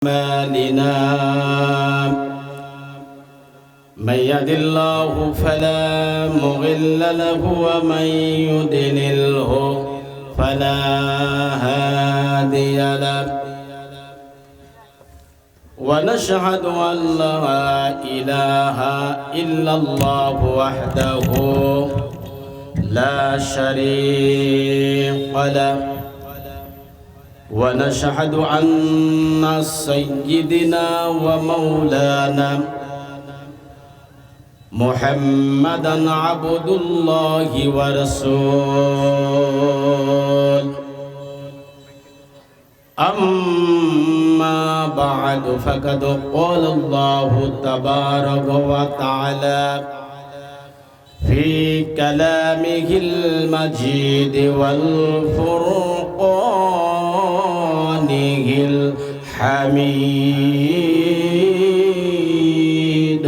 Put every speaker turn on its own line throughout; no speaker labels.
أعمالنا من يهد الله فلا مضل له ومن يضلله فلا هادي له ونشهد أن لا إله إلا الله وحده لا شريك له ونشهد أن سيدنا ومولانا محمدا عبد الله ورسوله أما بعد فقد قال الله تبارك وتعالى في كلامه المجيد والفرقانه الحميد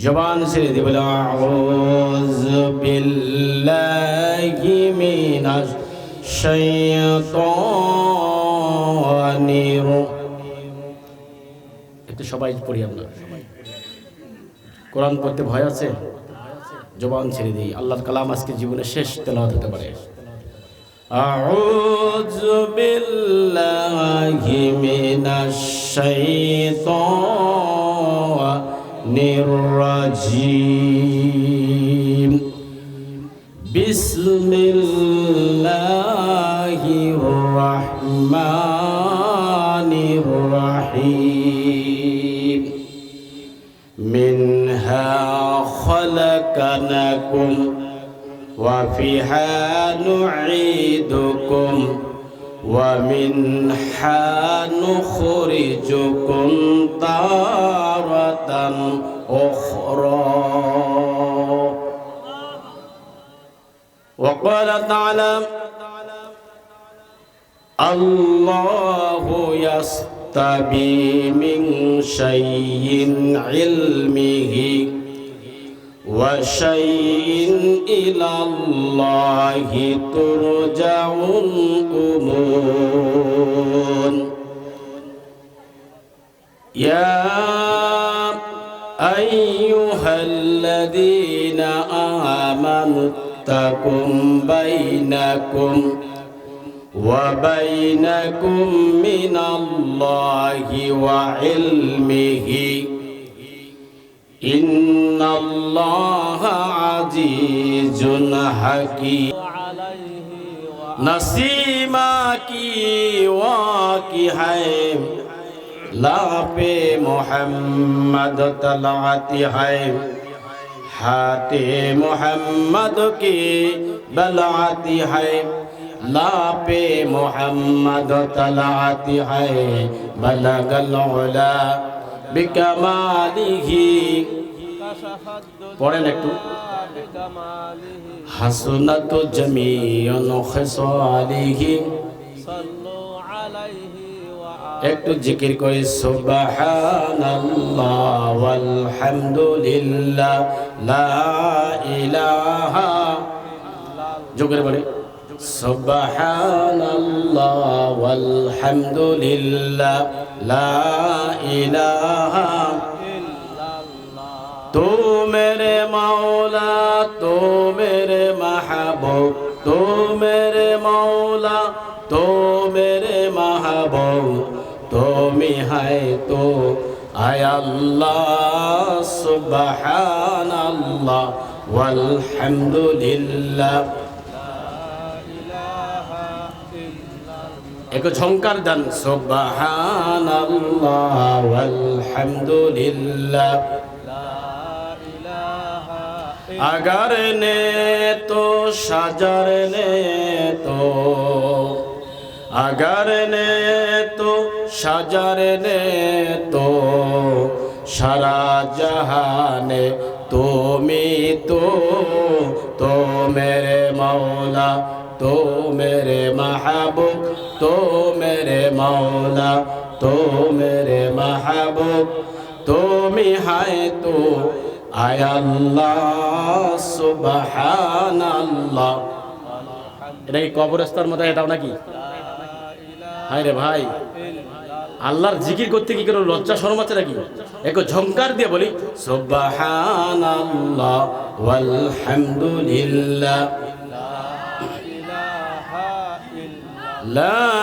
जबान से बोला औज़ु बिल्लाहि मिनश शैतानिर একটু সবাই পড়ি আমরা কোরআন পড়তে ভয় আছে জবান ছেড়ে দিই আল্লাহর কালাম আজকে জীবনে শেষ তেলাওয়াত হতে পারে আউযু বিল্লাহি মিনাশ শাইতানির রাজীম বিসমিল্লাহির রাহমানির রাহিম منها خلقناكم وفيها نعيدكم ومنها نخرجكم تارة أخرى وقال تعالى الله يستبي من شيء علمه وشيء إلى الله ترجع الأمور يا أيها الذين آمنوا اتقوا بينكم وبينكم من الله وعلمه إن الله عزيز حكيم नसीमा की वाकी है लापे मोहम्मद तलाती है हाथे मोहम्मद की बलाती है लापे मोहम्मद तलाती है बलगल उला बिकमालिही পড়েন একটু হাসনাতু জামিউন খিসালিহি একটু জিকির করি সুবহানাল্লাহ ওয়ালহামদুলিল্লাহ লা ইলাহা জোরে বলে সুবহানাল্লাহ ওয়ালহামদুলিল্লাহ লা ইলাহা तो मेरे मौला तो मेरे महबूब तो मेरे मौला तो मेरे महबूब तो है तो आय अल्लाह सुबहान अल्लाह वल्हम्दुलिल्लाह एक झंकार दान सुबहान अल्लाह वल्हम्दुलिल्लाह अगर ने तो शजर ने तो अगर ने तो शजर ने तो शरा जहाने तुमी तो मेरे मौला तो मेरे महबूब तो मेरे मौला तो मेरे महबूब तुमी है तो आय अल्लाह सुबहानाल्लाह এটা কি কবরস্থান মতো এটাও নাকি আরে ভাই, আল্লাহর জিকির করতে কি কোনো লজ্জা শরম আছে নাকি? একটু ঝংকার দিয়ে বলি সুবহানাল্লাহ ওয়ালহামদুলিল্লাহ লা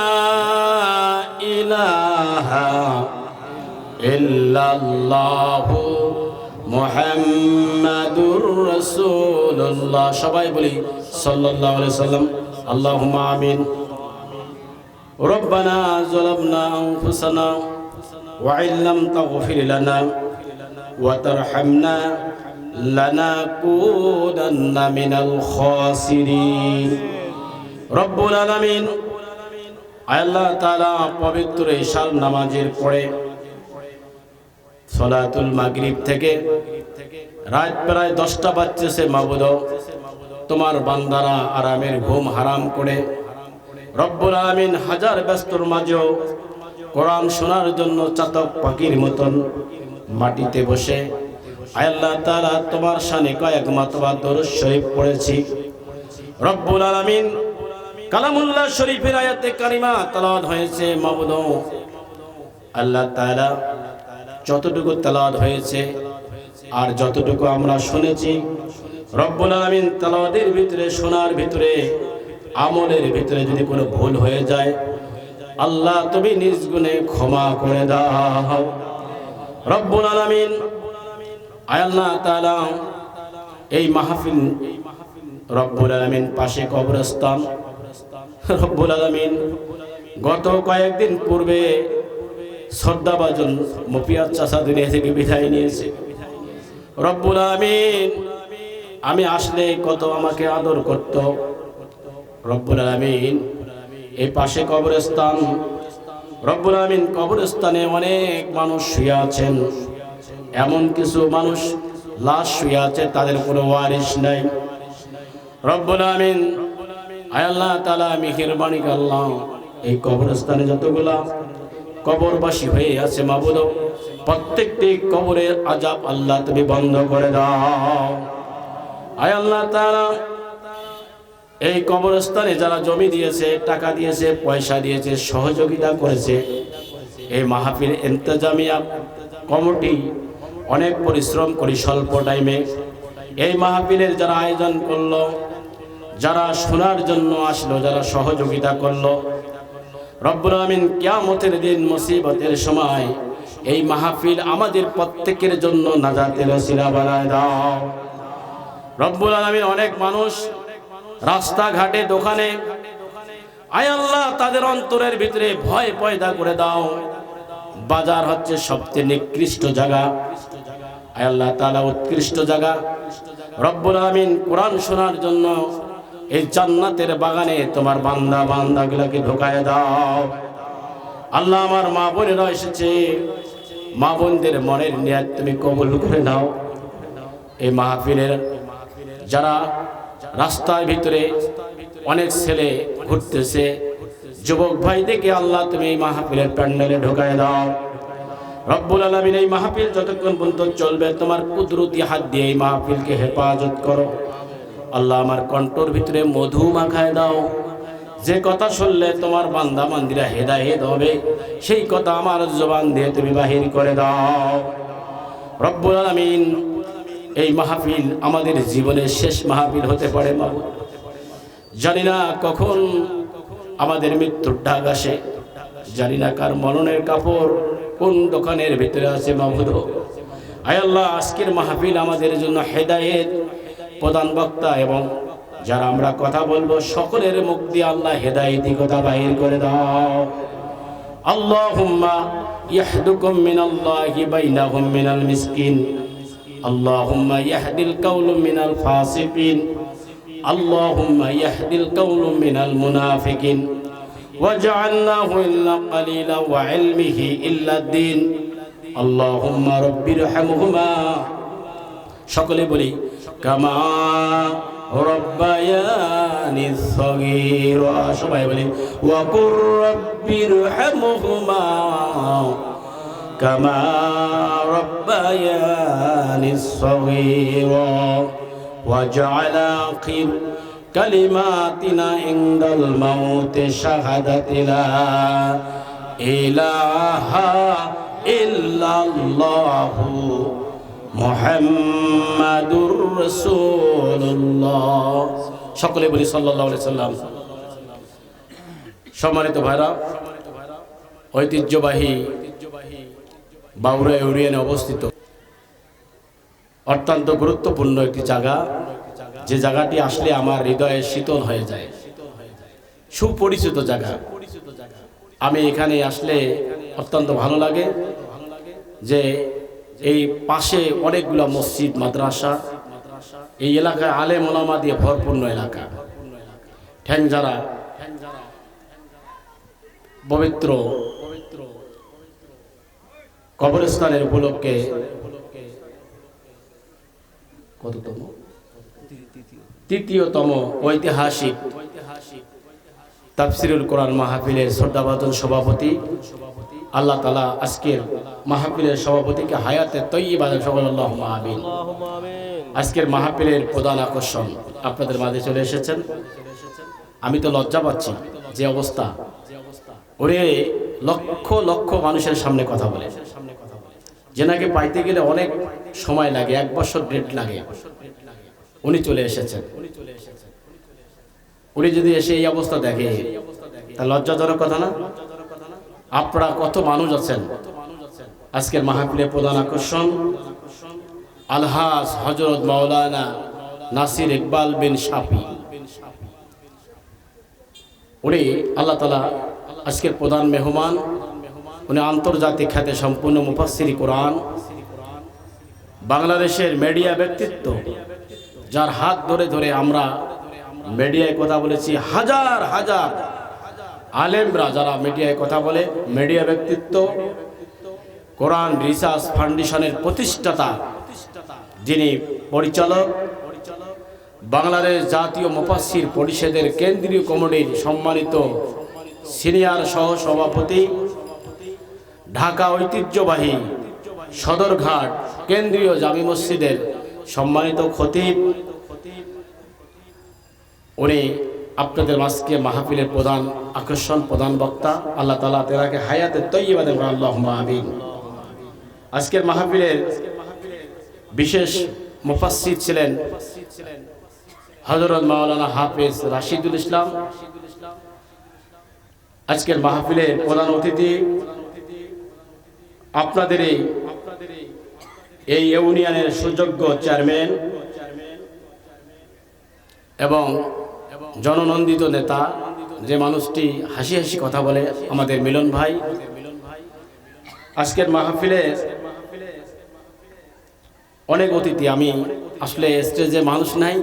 ইলাহা ইল্লাল্লাহু মুহাম্মাদুর রাসূলুল্লাহ। সবাই বলি সাল্লাল্লাহু আলাইহি সাল্লাম। আল্লাহুম্মা আমিন। রব্বানা যালামনা আনফুসানা ওয়া ইল্লাম তাগফির লানা ওয়া তারহামনা লানাকুনান্না মিনাল খাসিরিন। রব্বুল আলামিন, আল্লাহ তাআলা পবিত্র ইশার নামাজের পরে সালাতুল মাগরিব থেকে রাত প্রায় 10টা বাজতেছে মাবুদ, তোমার বান্দারা আরামের ঘুম হারাম করে রব্বুল আলামিন হাজার ব্যস্তর মাঝেও কোরআন শোনার জন্য চাতক পাখির মতন মাটিতে বসে আল্লাহ তাআলা তোমার শানে কয়েক মাতবা দরুদ শরীফ পড়েছি। রব্বুল আলামিন কালামুল্লাহ শরীফের আয়াতে কারিমা তেলাওয়াত হয়েছে মাবুদ। আল্লাহ তাআলা যতটুকু তেলাওয়াত হয়েছে আর যতটুকু আমরা শুনেছি, রব্বুল আলামিন তেলাওয়াতের ভিতরে, শোনার ভিতরে, আমলের ভিতরে যদি কোনো ভুল হয়ে যায়, আল্লাহ তুমি নিজ গুণে ক্ষমা করে দাও। রব্বুল আলামিন, আল্লাহ তাআলা এই মাহফিল, রব্বুল আলামিন পাশে কবরস্থান, রব্বুল আলামিন গত কয়েকদিন পূর্বে শ্রদ্ধাভাজন মুফিয়াত চাচা দুনিয়া থেকে বিদায় নিয়েছে। রব্বুল আলামিন আমি আসলে কত আমাকে আদর করত। রব্বুল আলামিন এই পাশে কবরস্থান, রব্বুল আলামিন কবরস্থানে অনেক মানুষ শুয়ে আছেন, এমন কিছু মানুষ লাশ শুয়ে আছে, তাদের কোনো ওয়ারিশ নাই। রব্বুল আলামিন আল্লাহ তাআলা মেহেরবানি আল্লাহ এই কবরস্থানে যতগুলা কবরবাসী হয়ে আছে মাবুদ, প্রত্যেকটি কবরের আযাব আল্লাহ তুমি বন্ধ করে দাও। আয় আল্লাহ তাআলা এই কবরস্থানে যারা জমি দিয়েছে, টাকা দিয়েছে, পয়সা দিয়েছে, সহযোগিতা করেছে, এই মাহফিল ইন্তেজামিয়া কমিটি অনেক পরিশ্রম করে স্বল্প টাইমে এই মাহফিলের যারা আয়োজন করলো, যারা শোনার জন্য আসলো, যারা সহযোগিতা করলো, রব্বুল আলামিন কিয়ামতের দিন মুসিবতের সময় এই মাহফিল আমাদের প্রত্যেকের জন্য নাজাতের ওসিলা বানায় দাও। রব্বুল আলামিন অনেক মানুষ রাস্তাঘাটে, দোকানে, আয় আল্লাহ তাদের অন্তরের ভিতরে ভয় পয়দা করে দাও। বাজার হচ্ছে সবচেয়ে নিকৃষ্ট জায়গা, আয় আল্লাহ তাআলা উৎকৃষ্ট জায়গা। রব্বুল আলামিন কোরআন শোনার জন্য এই জান্নাতের বাগানে তোমার বান্দা বান্দাগুলোকে ঢোকায় দাও। আল্লাহ আমার মা বোনেরা এসেছে, মা বোনদের মনের নিয়ত তুমি কবুল করে নাও। এই মাহফিলের যারা রাস্তার ভিতরে অনেক ছেলে ঘুরতেছে, যুবক ভাইদেরকে আল্লাহ তুমি এই মাহফিলের প্যান্ডেলে ঢোকায় দাও। রব্বুল আলামিন এই মাহফিল যতক্ষণ পর্যন্ত চলবে তোমার কুদরতি হাত দিয়ে এই মাহফিলকে হেফাজত করো। আল্লাহ আমার কণ্ঠর ভিতরে মধু মাখায় দাও, যে কথা শুনলে তোমার বান্দা বান্দিরা হেদায়েত হবে, সেই কথা আমার জবান দিয়ে তুমি বাহির করে দাও। রব্বুল আলামিন এই মাহফিল আমাদের জীবনের শেষ মাহফিল হতে পারে মাবুদ। জানি না কখন আমাদের মৃত্যুর ডাক আসে, জানি না কার মরণের কাপড় কোন দোকানের ভিতরে আছে মাবুদ। আয় আল্লাহ আজকের মাহফিল আমাদের জন্য হেদায়েত, প্রধান বক্তা এবং যারা আমরা কথা বলবো সকলের মুখ দিয়ে আল্লাহ হেদায়েতি কথা বাহির করে দাও। আল্লাহুম্মা ইয়াহদুকুম মিনাল্লাহি বাইনাহুম মিনাল মিসকিন, আল্লাহুম্মা ইয়াহদিল কাওলু মিনাল ফাসিকিন, আল্লাহুম্মা ইয়াহদিল কাওলু মিনাল মুনাফিকিন ওয়াজআলনাহু ইল্লা কালিলা ওয়া ইলমিহি ইল্লা দ্বীন। আল্লাহুম্মা রাব্বিরহামহুমা, সকলে বলি কামা রব্বায়ানি সগীরা, সবাই বলি ওয়া কুর রাব্বিরহামহুমা কামা রব্বায়ানি সগীরা ওয়াজআল আখির কালিমাতিনা ইনদাল মাউতি শাহাদাতি লা ইলাহা ইল্লাল্লাহু মুহাম্মাদুর রাসূলুল্লাহ। সকলে বলি সাল্লাল্লাহু আলাইহি সাল্লাম। সম্মানিত ভাইরা, ঐতিহ্যবাহী বাউরা ইউনিয়নে অবস্থিত অত্যন্ত গুরুত্বপূর্ণ একটি জায়গা, যে জায়গাটি আসলে আমার হৃদয়ে শীতল হয়ে যায়। সুপরিচিত জায়গা। আমি এখানে আসলে অত্যন্ত ভালো লাগে যে এই পাশে অনেকগুলো মসজিদ, মাদ্রাসা, এই এলাকায় আলেম ওলামা দিয়ে ভরপূর্ণ এলাকা। ঠ্যাংজারা পবিত্র কবরস্থানের উপলক্ষে কততম? তৃতীয়তম ঐতিহাসিক তাফসিরুল কোরআন মাহফিলের শ্রদ্ধাভাজন সভাপতি, আল্লাহ তাআলা আজকের মাহফিলের সভাপতিকে হায়াতে তয়্যিবা দান করুন, আল্লাহুম্মা আমিন। আজকের মাহফিলের প্রধান আকর্ষণ আপনাদের মাঝে চলে এসেছেন। আমি তো লজ্জা পাচ্ছি, যে অবস্থা, ওরে লক্ষ লক্ষ মানুষের সামনে কথা বলে, যেনাকে পাইতে গেলে অনেক সময় লাগে, 1 বছর ডেট লাগে। উনি চলে এসেছেন। উনি যদি এসে এই অবস্থা দেখে, তা লজ্জাজনক কথা না? আপনারা কত মানুষ আছেন। আজকের মাহফিলের প্রধান আকর্ষণ আলহাজ হযরত মাওলানা নাসির ইকবাল বিন শাফি। উনি আল্লাহ তাআলা আজকের প্রধান মেহমান। উনি আন্তর্জাতিক খ্যাতি সম্পূর্ণ মুফাসসির কোরআন, বাংলাদেশের মিডিয়া ব্যক্তিত্ব, যার হাত ধরে ধরে আমরা মিডিয়ায় কথা বলেছি। হাজার হাজার আলেমরা যারা মিডিয়ায় কথা বলে, মিডিয়া ব্যক্তিত্ব, কোরআন রিসার্চ ফাউন্ডেশনের প্রতিষ্ঠাতা, যিনি পরিচালক, বাংলাদেশ জাতীয় মুফাসসির পরিষদের কেন্দ্রীয় কমিটির সম্মানিত সিনিয়র সহ সভাপতি, ঢাকা ঐতিহ্যবাহী সদরঘাট কেন্দ্রীয় জামি মসজিদের সম্মানিত খতিব, উনি আপনাদের মাঝকে মাহফিলের প্রধান আকর্ষণ, প্রধান বক্তা। আল্লাহ তাআলা তেনাকে হায়াতে তয়্যিবা দান করুন, আল্লাহুম্মা আমিন। আজকের মাহফিলের বিশেষ মুফাসসির ছিলেন হযরত মাওলানা হাফেজ রাশিদুল ইসলাম। আজকের মাহফিলের প্রধান অতিথি আপনাদের এই ইউনিয়নের সুযোগ্য চেয়ারম্যান এবং জননন্দিত নেতা, যে মানুষটি হাসি হাসি কথা বলে, আমাদের মিলন ভাই। আজকের মাহফিলে অনেক অতিথি। আমি আসলে স্টেজে মানুষ নাই,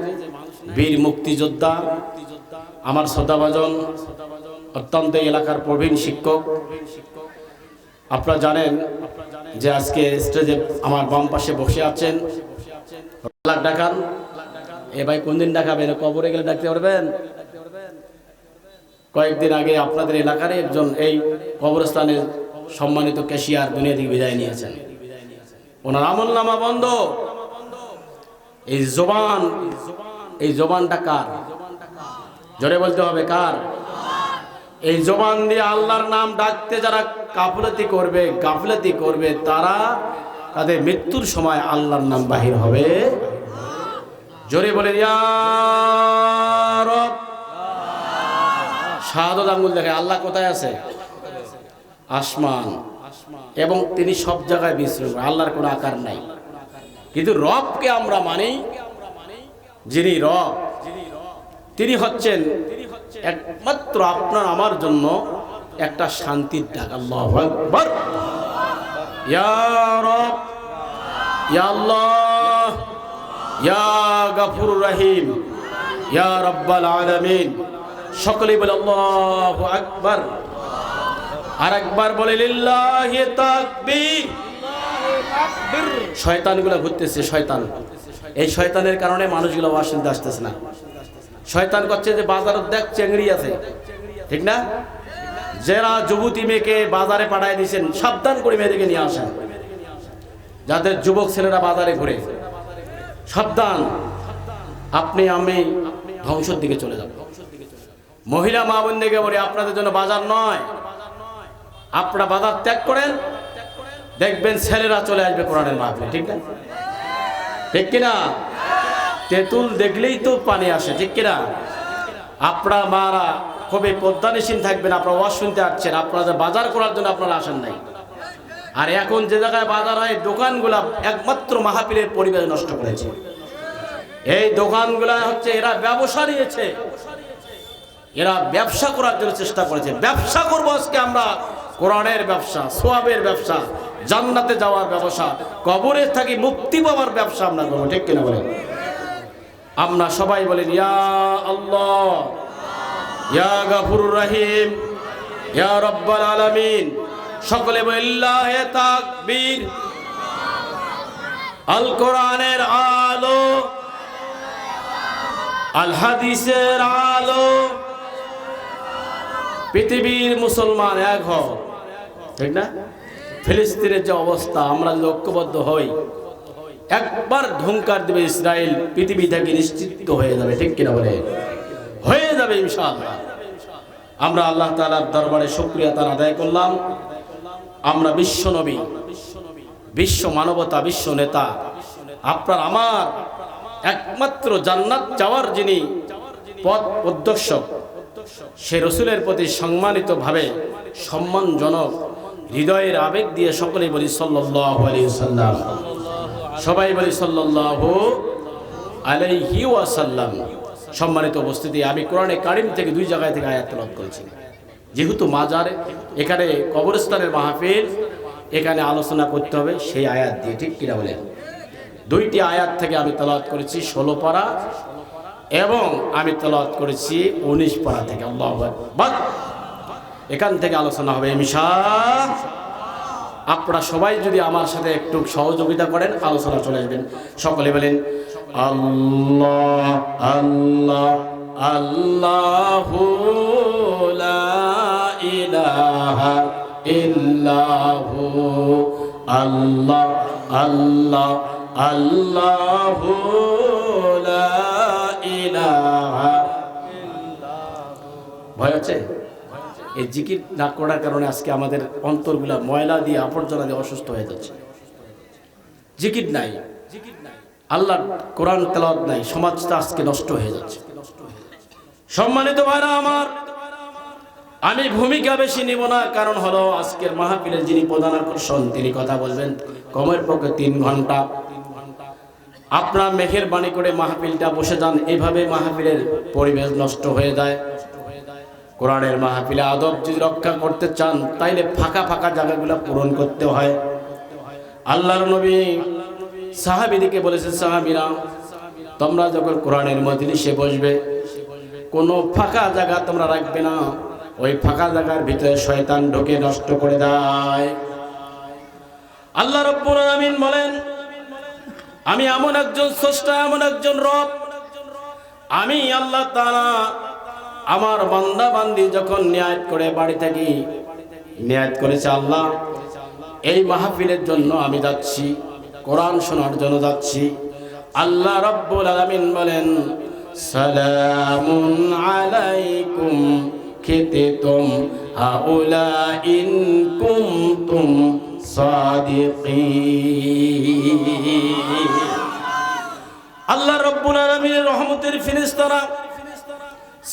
বীর মুক্তিযোদ্ধা, আমার শ্রদ্ধাভাজন অত্যন্ত এলাকার প্রবীণ শিক্ষক। আপনারা জানেন যে আজকে স্টেজে আমার বাম পাশে বসে আছেন। লাখ ডাকান, এ ভাই কোন দিন ডাকাবেন? কবরে গেলে ডাকতে পারবেন? কয়েকদিন আগে আপনাদের এলাকার একজন এই কবরস্থানের সম্মানিত ক্যাশিয়ার দুনিয়া থেকে বিদায় নিয়েছেন। ওনার আমলনামা বন্ধ। এই জবানটা কার? জোরে বলতে হবে, কার? এই জবান দিয়ে আল্লাহর নাম ডাকতে যারা গাফলতি করবে, তারা তাদের মৃত্যুর সময় আল্লাহর নাম বাহির হবে। জোরে বলে ইয়া রব। শাহাদাত আঙ্গুল দেখে আল্লাহ কোথায় আছে? আসমান। এবং তিনি সব জায়গায় বিচরণ করেন, আল্লাহর কোনো আকার নাই। কিন্তু রবকে আমরা মানি, যিনি রব, তিনি হচ্ছেন একমাত্র আপনার আমার জন্য একটা শান্তির ডাক। আল্লাহু আকবার। ইয়া রব, ইয়া আল্লাহ, ইয়া গফুরুর রহিম, ইয়া রাব্বাল আলামিন। সকলেই বলে আল্লাহু আকবার। আর একবার বলে লিল্লাহি তাকবীর। শয়তানগুলো ঘুরতেছে, শয়তান। এই শয়তানের কারণে মানুষগুলো ওয়াজ শুনতে আসতেছে না। শয়তান করছে যে বাজারে দেখ চেংড়ি আছে, ঠিক না? যারা যুবতী মেয়েকে বাজারে পাঠায় দিয়েছেন, সাবধান করে মেয়েদেরকে নিয়ে আসেন। যাদের যুবক ছেলেরা বাজারে ঘুরে, সাবধান। আপনি আমি ধ্বংসের দিকে চলে যাবে। মহিলা মা বোনদেরকে বলি, আপনাদের জন্য বাজার নয়, আপনারা বাজার ত্যাগ করেন, দেখবেন ছেলেরা চলে আসবে কোরআনের মাহফিলে। ঠিক না? ঠিক কিনা? তেঁতুল দেখলেই তো পানি আসে, ঠিক কিনা? আপনারা মারা খুবই পদ্মানিসীন থাকবেন। আপনারা ওয়াজ শুনতে আসছেন, আপনারা বাজার করার জন্য আপনারা আসেন নাই। আর এখন যে জায়গায় বাজার হয়, দোকানগুলা একমাত্র মাহফিলের পরিবেশ নষ্ট করেছে। এই দোকানগুলা হচ্ছে এরা ব্যবসা নিয়েছে, এরা ব্যবসা করার জন্য চেষ্টা করেছে। ব্যবসা করবো আজকে আমরা, কোরআনের ব্যবসা, সোয়াবের ব্যবসা, জান্নাতে যাওয়ার ব্যবসা, কবরে থাকি মুক্তি পাওয়ার ব্যবসা আমরা করবো। ঠিক কিনা বলেন? আমরা সবাই বলেন ইয়া আল্লাহ, ইয়া গাফুরুর রহিম, ইয়া রব্বাল আলামিন। সকলে বলেন লিল্লাহি তাকবীর। আল কোরআনের আলো, আল হাদিসের আলো, পৃথিবীর মুসলমান এক হও। ঠিক না? ফিলিস্তিনের যে অবস্থা, আমরা যদি ঐক্যবদ্ধ হই, একবার হুঙ্কার দেবে ইসরায়েল, পৃথিবী থেকে নিশ্চিত হয়ে যাবে। ঠিক কিনা বলে? হয়ে যাবে ইনশাআল্লাহ। আমরা আল্লাহ তাআলার দরবারে শুকরিয়া তার আদায় করলাম। আমরা বিশ্ব নবী, বিশ্ব মানবতা, বিশ্ব নেতা, আপনার আমার একমাত্র জান্নাত যাওয়ার যিনি পথ প্রদর্শক, সে রসুলের প্রতি সম্মানিতভাবে সম্মানজনক হৃদয়ের আবেগ দিয়ে সকলেই বলি সাল্লাল্লাহু আলাইহি ওয়াসাল্লাম। সবাই বলি সাল্লাল্লাহু আলাইহি ওয়াসাল্লাম। সম্মানিত উপস্থিতি, আমি কোরআনে কারিম থেকে দুই জায়গায় থেকে আয়াত তেলাওয়াত করেছি। যেহেতু মাজারে, এখানে কবরস্থানের মাহফিল, এখানে আলোচনা করতে হবে সেই আয়াত দিয়ে। ঠিক কিনা বলেন? দুইটি আয়াত থেকে আমি তেলাওয়াত করেছি, 16 পারা, এবং আমি তেলাওয়াত করেছি 19 পারা থেকে। আল্লাহু আকবার। এখান থেকে আলোচনা হবে ইনশাআল্লাহ। আপনারা সবাই যদি আমার সাথে একটু সহযোগিতা করেন, আলোচনা চলে আসবেন। সকলে বলেন আল্লাহ আল্লাহ আল্লাহু লা ইলাহা ইল্লাহু, আল্লাহ আল্লাহ আল্লাহু লা ইলাহা ইল্লাহু। ভয় হচ্ছে? এই জিকির না করার কারণে আজকে আমাদের অন্তরগুলা ময়লা দিয়ে, আবর্জনা দিয়ে অসুস্থ হয়ে যাচ্ছে। জিকির নাই, আল্লাহর কোরআন তেলাওয়াত নাই, সমাজটা আজকে নষ্ট হয়ে যাচ্ছে। সম্মানিত ভাইরা আমার, আমি ভূমিকা বেশি নিব না, কারণ হলো আজকের মাহফিলের যিনি প্রধান আকর্ষণ, তিনি কথা বলবেন কমের পক্ষে 3 ঘন্টা। আপনারা মেঘের বাণী করে মাহফিলটা বসে যান, এইভাবে মাহফিলের পরিবেশ নষ্ট হয়ে যায়। কোরআনের মাহফিলে আদব যদি রক্ষা করতে চান, তাইলে ফাঁকা ফাঁকা জায়গাগুলো পূরণ করতে হয়। আল্লাহর নবী সাহাবীদেরকে বলেছেন, সাহাবীরা তোমরা যখন কোরআনের মজলিসে বসবে, কোনো ফাঁকা জায়গা তোমরা রাখবে না। ওই ফাঁকা জায়গার ভিতরে শয়তান ঢোকে নষ্ট করে দেয়। আল্লাহ রাব্বুল আলামিন বলেন, আমি এমন একজন স্রষ্টা, এমন একজন রব, আমি আল্লাহ তাআলা আমার বান্দা বান্দি যখন নিয়াত করে বাড়ি থাকি, নিয়াত করেছে আল্লাহ এই মাহফিলের জন্য আমি যাচ্ছি, কোরআন শোনার জন্য যাচ্ছি। আল্লাহ রাব্বুল আলামিন বলেন, সালামুন আলাইকুম খিতিতুম হাউলা ইন কুনতুম সাদিকিন। আল্লাহ রাব্বুল আলামিনের রহমতের ফেরেশতারা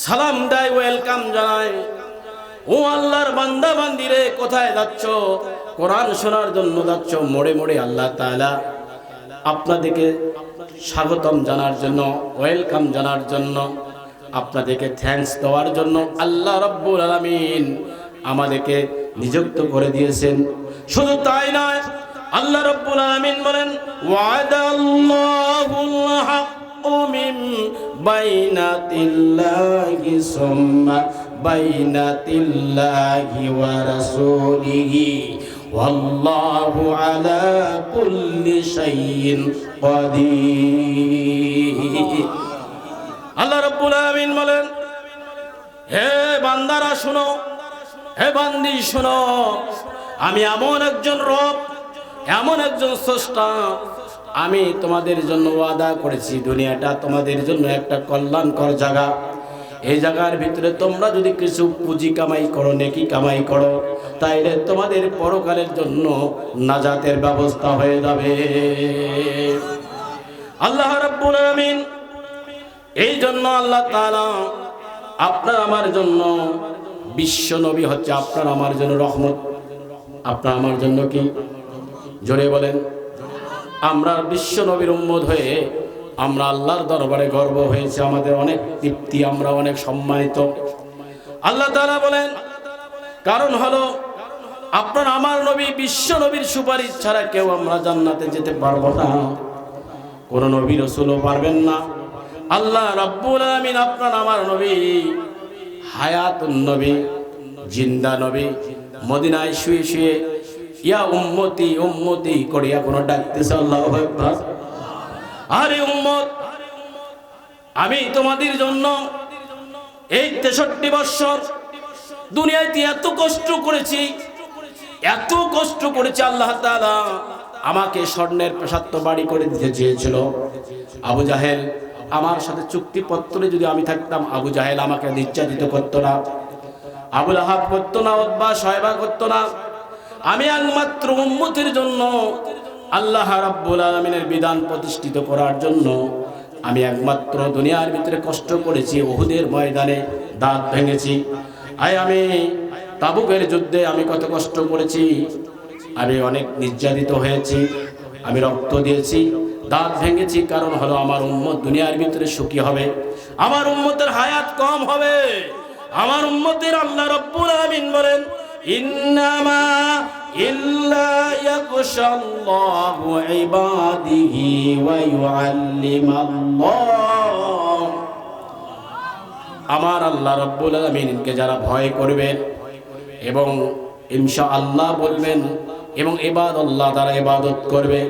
সালাম দেয়, ওয়েলকাম জানায়। ও আল্লাহর বান্দা বান্দিরে, কোথায় যাচ্ছ? কোরআন শোনার জন্য যাচ্ছ। মোড়ে মোড়ে আল্লাহ তাআলা আপনাদেরকে স্বাগতম জানার জন্য, ওয়েলকাম জানার জন্য, আপনাদেরকে থ্যাঙ্কস দেওয়ার জন্য আল্লাহ রাব্বুল আলামিন আমাদেরকে নিযুক্ত করে দিয়েছেন। শুধু তাই নয়, আল্লাহ রাব্বুল আলামিন বলেন, ওয়াদাল্লাহুল হাক্কু মিন বাইনাতিল্লাহি সুম্মা বাইনাতিল্লাহি ওয়া রাসূলিহি ওয়াল্লাহু আলা কুল্লি শাইইন কাদির। আল্লাহ রাব্বুল আলামিন বলেন, হে বান্দারা শুনো, হে বান্দি শুনো, আমি এমন একজন রব, এমন একজন স্রষ্টা, আমি তোমাদের জন্য ওয়াদা করেছি দুনিয়াটা তোমাদের জন্য একটা কল্যাণকর জায়গা। এই জায়গার ভিতরে তোমরা যদি কিছু পুঁজি কামাই করো, নেকি কামাই করো, তাইলে তোমাদের পরকালের জন্য নাজাতের ব্যবস্থা হয়ে যাবে। আল্লাহ রাব্বুল আলামিন এই জন্য আল্লাহ তাআলা আপনার আমার জন্য বিশ্ব নবী হচ্ছে আপনার আমার জন্য রহমত। আপনার আমার জন্য কি? জোরে বলেন। আমরা বিশ্ব নবীর উম্মত হয়ে আমরা আল্লাহর দরবারে গর্ব হয়েছে, আমাদের অনেক তৃপ্তি, আমরা অনেক সম্মানিত। আল্লাহ তাআলা বলেন কারণ হলো আপনার আমার নবী বিশ্ব নবীর সুপারিশ ছাড়া কেউ আমরা জান্নাতে যেতে পারবো না, কোন নবী রাসূলও পারবেন না। আল্লাহ রাব্বুল আলামিন আপনার আমার নবী হায়াতুন নবী, জিন্দা নবী, মদিনায় শুয়ে শুয়ে ইয়া উম্মতি উম্মতি করিয়া কোন ডাকতেছে। আল্লাহু আকবার। আরে উম্মত, আমি তোমাদের জন্য এই 63 বছর দুনিয়াতে এত কষ্ট করেছি, এত কষ্ট করেছি। আল্লাহ তাআলা আমাকে স্বর্ণের প্রাসাদ বাড়ি করে দিতে চেয়েছিল। আবু জাহেল আমার সাথে চুক্তিপত্রে যদি আমি থাকতাম, আবু জাহেল আমাকে নির্যাতিত করতো না, আবু লাহাব করতো না, উতবা সায়বা করতো না। আমি একমাত্র উম্মতের জন্য আল্লাহ রাব্বুল আলামিনের বিধান প্রতিষ্ঠিত করার জন্য আমি একমাত্র দুনিয়ার ভিতরে কষ্ট করেছি। উহুদের ময়দানে দাঁত ভেঙেছি। আমি তাবুকের যুদ্ধে আমি কত কষ্ট করেছি, আমি অনেক নির্যাতিত হয়েছি, আমি রক্ত দিয়েছি, দাঁত ভেঙেছি। কারণ হলো আমার উম্মত দুনিয়ার ভিতরে সুখী হবে, আমার উম্মতের হায়াত কম হবে। আমার উম্মতের আল্লাহ রাব্বুল আলামিন বলেন ইন্নামা ইল্লা ইয়াকশাল্লাহু ইবাদিহি ওয়া ইউআল্লিমাল্লাহ। আমার আল্লাহ রাব্বুল আলামিনকে যারা ভয় করবেন এবং ইনশাআল্লাহ বলবেন এবং ইবাদাল্লাহ তারা ইবাদত করবে,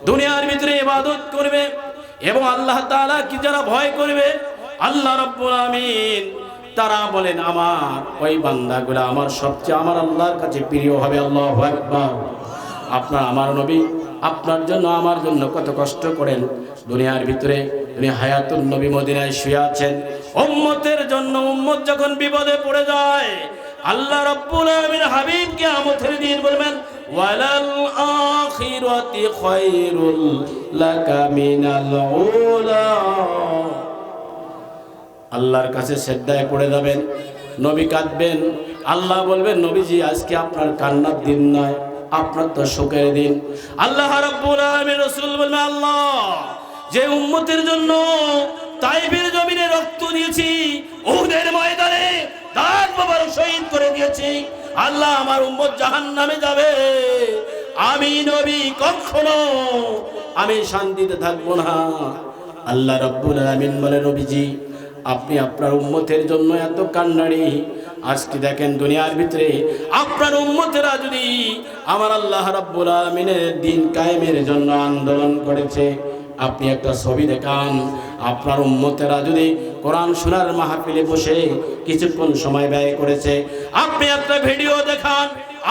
দুনিয়ার ভিতরে ইবাদত করবে এবং আল্লাহ তাআলা কি যারা ভয় করবে, আল্লাহ রাব্বুল আলামিন তারা বলেন আমার ওই বান্দাগুলো আমার সবচেয়ে আমার আল্লাহর কাছে প্রিয় হবে। আল্লাহু আকবার। আপনার আমার নবী আপনার জন্য আমার জন্য কত কষ্ট করেন দুনিয়ার ভিতরে। উনি হায়াতুন নবী মদিনায় শুয়ে আছেন উম্মতের জন্য। উম্মত যখন বিপদে পড়ে যায় আল্লাহ রাব্বুল আলামিন হাবিব কিয়ামতের দিন বলবেন ওয়ালাল আখিরাতি খায়রুল লাকা মিনাল উলা। আল্লাহর কাছে সিজদায় পড়ে যাবেন, নবী কাঁদবেন। আল্লাহ বলবেন নবীজি আজকে আপনার কান্নার দিন নয়, আপনার তো শোকের দিন। আল্লাহ রাব্বুল আলামিন রাসূল বলবেন আল্লাহ যে উম্মতের জন্য তাইফের জমিনে রক্ত দিয়েছি, উহুদের ময়দানে দাঁত মোবারক শহীদ করে দিয়েছি, আল্লাহ আমার উম্মত জাহান্নামে যাবে, আমি নবী কখনো আমি শান্তিতে থাকবো না। আল্লাহ রাব্বুল আলামিন বলে নবীজি আপনি আপনার উম্মতের জন্য এত কান্নাড়ি। আজকে দেখেন দুনিয়ার ভিতরে আপনার উম্মতেরা যদি আমার আল্লাহ রাব্বুল আলামিনের দিন কায়েমের জন্য আন্দোলন করেছে, আপনি একটা ছবি দেখান, আপনার উম্মতেরা যদি কোরআন শোনার মাহফিলে বসে কিছুক্ষণ সময় ব্যয় করেছে, আপনি একটা ভিডিও দেখান,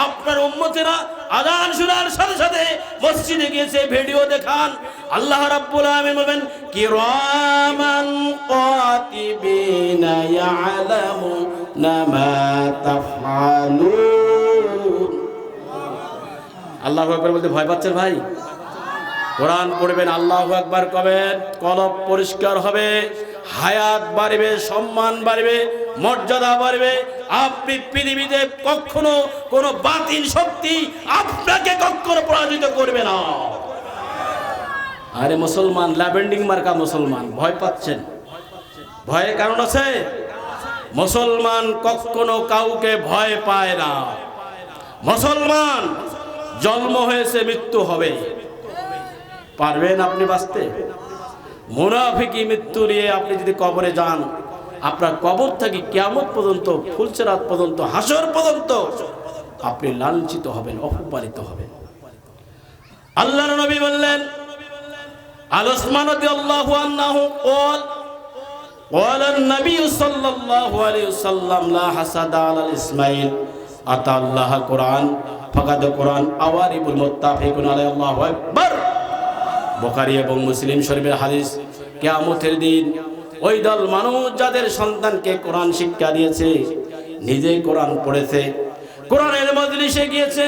আপনার উম্মতেরা আযান শোনার সাথে সাথে মসজিদে গিয়েছে ভিডিও দেখান। আল্লাহ রাব্বুল আলামিন বলেন কিরামান কাতিবিনা ইয়ালামুনা মা তাফআলুন। আল্লাহু আকবার বলতে ভয় পাচ্ছেন ভাই? কোরআন পড়বেন, আল্লাহু আকবার কবেন, কলব পরিষ্কার হবে, হায়াত বাড়বে, সম্মান বাড়বে, মর্যাদা বাড়বে। আপনি পৃথিবীতে কখনো কোনো বাতিল শক্তি আপনাকে কখনো পরাজিত করবে না। আরে মুসলমান ল্যাভেন্ডিং মার্কা মুসলমান, ভয় পাচ্ছেন? ভয়ের কারণ আছে? মুসলমান কখনো কাউকে ভয় পায় না। মুসলমান জন্ম হয়েছে মৃত্যু হবে। পারবেন আপনি বাঁচতে? মুনাফিকি মৃত্যু নিয়ে আপনি যদি কবরে যান, আপনার কবর থেকে কিয়ামত পর্যন্ত, ফুলসিরাত পর্যন্ত, হাসর পর্যন্ত আপনি লাঞ্ছিত হবেন, অপমানিত হবেন। আল্লাহর নবী বললেন আল উসমান রাদিয়াল্লাহু আনহু قال قال النبي صلى الله عليه وسلم لا حسد على الاسماعيل اتى الله قران فقد قران اوارب المتفقون عليه। আল্লাহু আকবার। বুখারী এবং মুসলিম শরীফের হাদিস, কিয়ামতের দিন ওই দল মানুষ যাদের সন্তানকে কোরআন শিক্ষা দিয়েছে, নিজে কোরআন পড়েছে, কোরআনের মজলিসে গিয়েছে,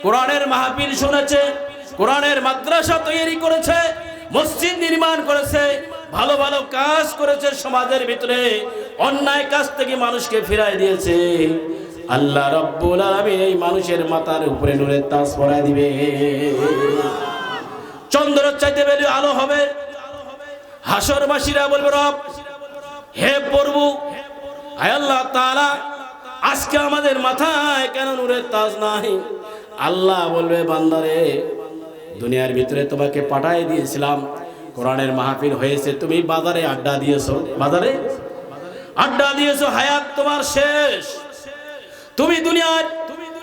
কোরআনের মাহফিল শুনেছে, কোরআনের মাদ্রাসা তৈরি করেছে, মসজিদ নির্মাণ করেছে, ভালো ভালো কাজ করেছে, সমাজের ভিতরে অন্যায় কাজ থেকে মানুষকে ফিরাই দিয়েছে, আল্লাহ রাব্বুল আলামিন এই মানুষের মাথার উপরে নূরের তাজ পরায় দিবে। চন্দ্রের চাইতে বেশি আলো হবে। হাসরবাসীরা বলবে, রব হে প্রভু, হে আল্লাহ তাআলা, আজকে আমাদের মাথায় কেন নূরের তাজ নাই? আল্লাহ বলবে, বান্দারে, দুনিয়ার ভিতরে তোমাকে পাঠাই দিয়েছিলাম, কোরআনের মাহফিল হয়েছে, তুমি বাজারে আড্ডা দিয়েছো, বাজারে আড্ডা দিয়েছো, হায়াত তোমার শেষ, তুমি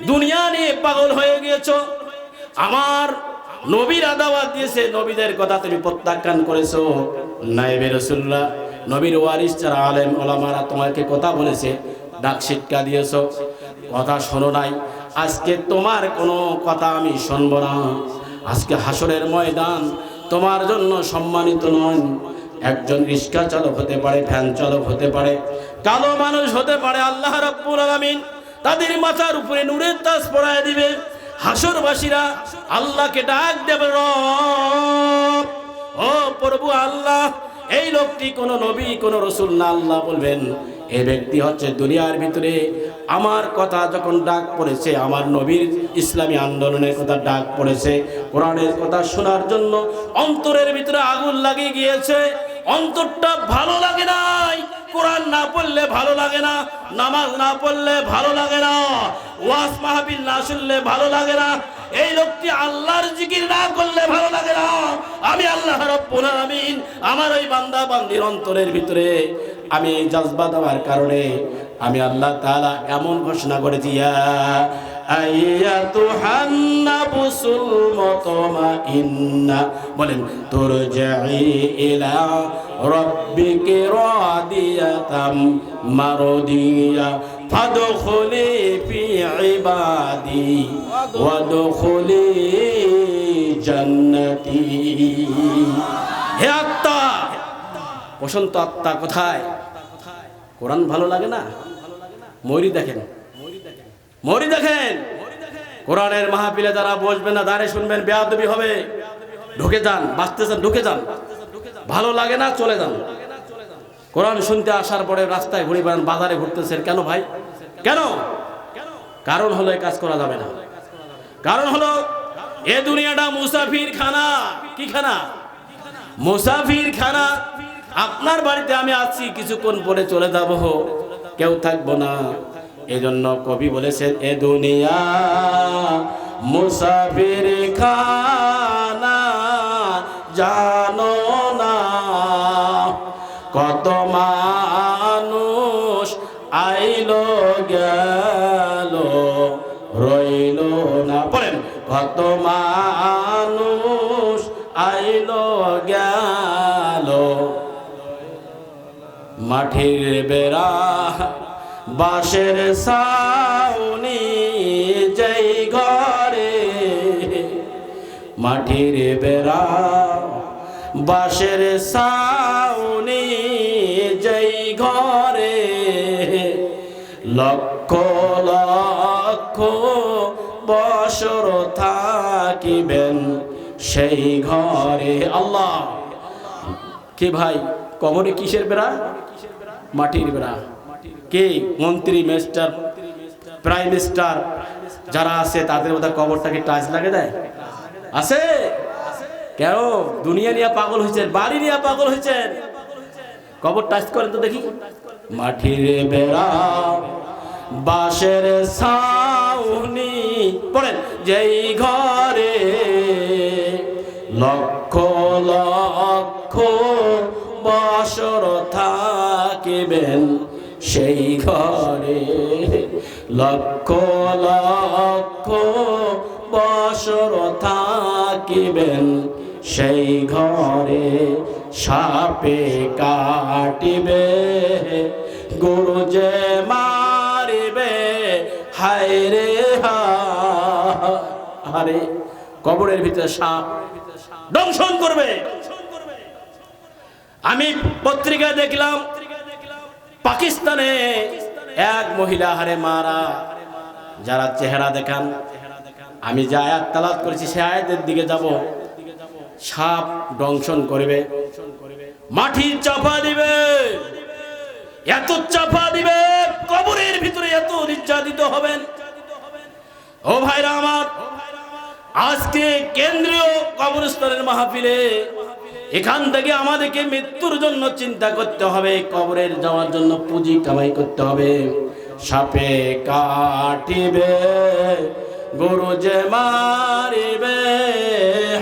দুনিয়া নিয়ে পাগল হয়ে গিয়েছো। আমার নবীর দাওয়াত দিয়েছে, নবীদের কথা তুমি প্রত্যাখ্যান করেছো। নায়েবে রাসূলুল্লাহ, নবীর ওয়ারিস যারা আলেম ওলামারা তোমাকে কথা বলেছে, ডাক শিক্ষা দিয়েছো, কথা শোনো নাই। আজকে তোমার কোনো কথা আমি শুনবো না। আজকে হাসরের ময়দান তোমার জন্য সম্মানিত নয়। একজন রিক্সা চালক হতে পারে, ভ্যান চালক হতে পারে, কালো মানুষ হতে পারে, আল্লাহ রাব্বুল আলামিন তাদের মাথার উপরে নূরের তাজ পরায় দিবে। হাসরবাসীরা আল্লাহকে ডাক দেবে, রব, ও প্রভু আল্লাহ, এই লোকটি কোনো নবী কোনো রাসূল না। আল্লাহ বলবেন, এই ব্যক্তি হচ্ছে দুনিয়ার ভিতরে আমার কথা যখন ডাক পড়েছে, আমার নবীর ইসলামী আন্দোলনের কথা ডাক পড়েছে, কোরআনের কথা শোনার জন্য অন্তরের ভিতরে আগুন লাগিয়ে গিয়েছে, অন্তরটা ভালো লাগে নাই, কোরআন না পড়লে ভালো লাগে না, নামাজ না পড়লে ভালো লাগে না, ওয়াজ মাহফিল না শুনলে ভালো লাগে না, এই লোকটি আল্লাহর জিকির না করলে ভালো লাগে না। আমি আল্লাহ রাব্বুল আলামিন আমার ওই বান্দা বান্দির অন্তরের ভিতরে আমি এই জজবা দেওয়ার কারণে আমি আল্লাহ তাআলা এমন ঘোষণা করেছি, ইয়া আইয়াতুহান নাফসুল মুতমাইন্না, বলেন, তুরজাই ইলা রাব্বিকি রাদিয়াতাম মারদিয়া ফাদখুলি ফি ইবাদি ওয়াদখুলি জান্নাতি। হে আত্মা, বসন্ত আত্মা কোথায়? কোরআন ভালো লাগে না? ময়ূরী দেখেন, ময়ূরী দেখেন, কোরআনের মাহফিলে যারা বসবেন না, দাঁড়িয়ে শুনবেন, বেয়াদবি হবে। ঢুকে যান, বাঁচতেছেন, ঢুকে যান, ভালো লাগে না চলে যান। কোরআন শুনতে আসার পরে রাস্তায় ঘুরে বেড়ান, বাজারে ঘুরতেছেন, কেন ভাই? কেন? কারণ হলো এই কাজ করা যাবে না। কারণ হলো এ দুনিয়াটা মুসাফির খানা। কি খানা? মুসাফির খানা। আপনার বাড়িতে আমি আছি, কিছুক্ষণ পরে চলে যাব, কেউ থাকবো না। এজন্য কবি বলেছেন, এ দুনিয়া মুসাফির খানা, জানো না কত মানুষ আইলো গেল রইল না। পড়েন, কত মানুষ আইলো গেল, মাটির বেড়া বাঁশের ছাউনি যেই ঘরে, মাটির বেড়া বাঁশের ছাউনি যেই ঘরে, লক্ষ লক্ষ বছর থাকিবেন সেই ঘরে। আল্লাহ, কি ভাই, কবরে কিসের বেড়া? মাটির বেড়া। কে? মন্ত্রী, মিনিস্টার, প্রাইম মিনিস্টার যারা আছে তাদের মধ্যে কবরটাকে টাচ লাগে দেয়? আছে? কেন? দুনিয়া নিয়ে পাগল হয়েছেন, বাড়ি নিয়ে পাগল হয়েছেন, কবর টাচ করেন তো দেখি। মাটির বেড়া বাঁশের ছাউনি, পড়েন, যেই ঘরে লক্ষ লক্ষ বছর থাকিবেন সেই ঘরে, লক্ষ লক্ষ বছর থাকিবেন সেই ঘরে, সাপে কাটিবে গরু যে মারিবে, হায় রে হায়। কবরের ভিতরে সাপ, দংশন করবে। আমি পত্রিকায় দেখলাম পাকিস্তানে এক মহিলা হারে মারা, যারা চেহারা দেখান, আমি যে আয়াত তেলাওয়াত করেছি সে আয়াতের দিকে যাব, সাপ দংশন করবে, মাটি চাপা দিবে, এত চাপা দিবে, কবরের ভিতরে এত নির্যাতিত হবেন। ও ভাইরা আমার, আজকে কেন্দ্রীয় কবরস্থানের মাহফিলে এখান থেকে আমাদেরকে মৃত্যুর জন্য চিন্তা করতে হবে, কবরের যাওয়ার জন্য পুঁজি কামাই করতে হবে। সাপে কাটিবে, গরু যে মারিবে,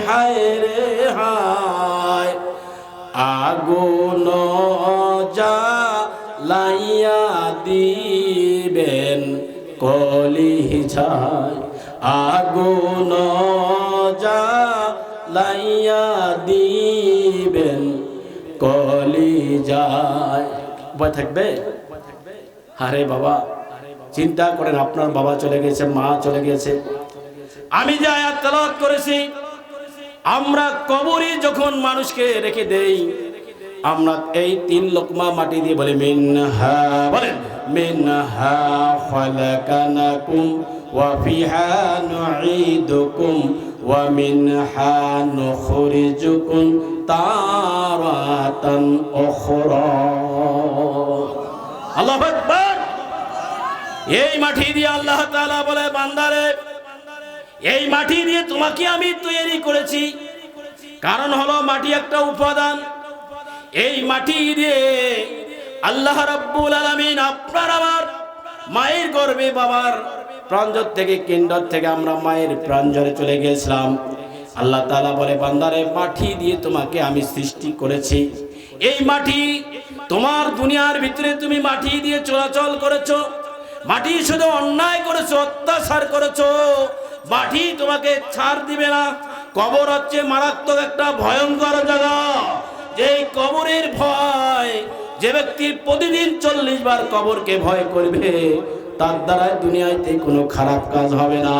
হায় রে হায়, আগুন জ্বালাইয়া দিবেন কলিজায়, আগুন জ্বালাইয়া দিবেন কলিজায়। ভয় থাকবে? আরে বাবা, চিন্তা করেন, আপনার বাবা চলে গেছে, মা চলে গেছে। আমি যে আয়াত তেলাওয়াত করেছি, আমরা কবরে যখন মানুষকে রেখে দেই, আমরা এই 3 লোকমা মাটি দিয়ে বলি মিনহা, বলেন মিনহা খালাকানাকুম ওয়া ফিহা নুঈদুকুম ওয়া মিনহা নুখরিজুকুম তারাতান উখরা। আল্লাহু আকবার। এই মাটি দিয়ে আল্লাহ তাআলা বলে, বান্দারে এই মাটি দিয়ে তোমাকে আমি তৈরি করেছি। কারণ হলো মাটি একটা উপাদান। এই মাটি দিয়ে আল্লাহ রাব্বুল আলামিন আপনার আমার মায়ের গর্ভে বাবার প্রাঞ্জর থেকে, কেন্দ্র থেকে আমরা মায়ের প্রাঞ্জরে চলে গিয়েছিলাম। আল্লাহ তাআলা বলে, বান্দারে মাটি দিয়ে তোমাকে আমি সৃষ্টি করেছি। এই মাটি তোমার দুনিয়ার ভিতরে তুমি মাটি দিয়ে চলাচল করেছো, মাটি শুধু অন্যায় করেছো, অত্যাচার করেছো, মাটি তোমাকে ছাড় দিবে না। কবর হচ্ছে মারাত্মক একটা ভয়ঙ্কর জায়গা। যে কবরের ভয়, যে ব্যক্তি প্রতিদিন 40 বার কবরকে ভয় করবে, তার দ্বারা দুনিয়াতে কোনো খারাপ কাজ হবে না।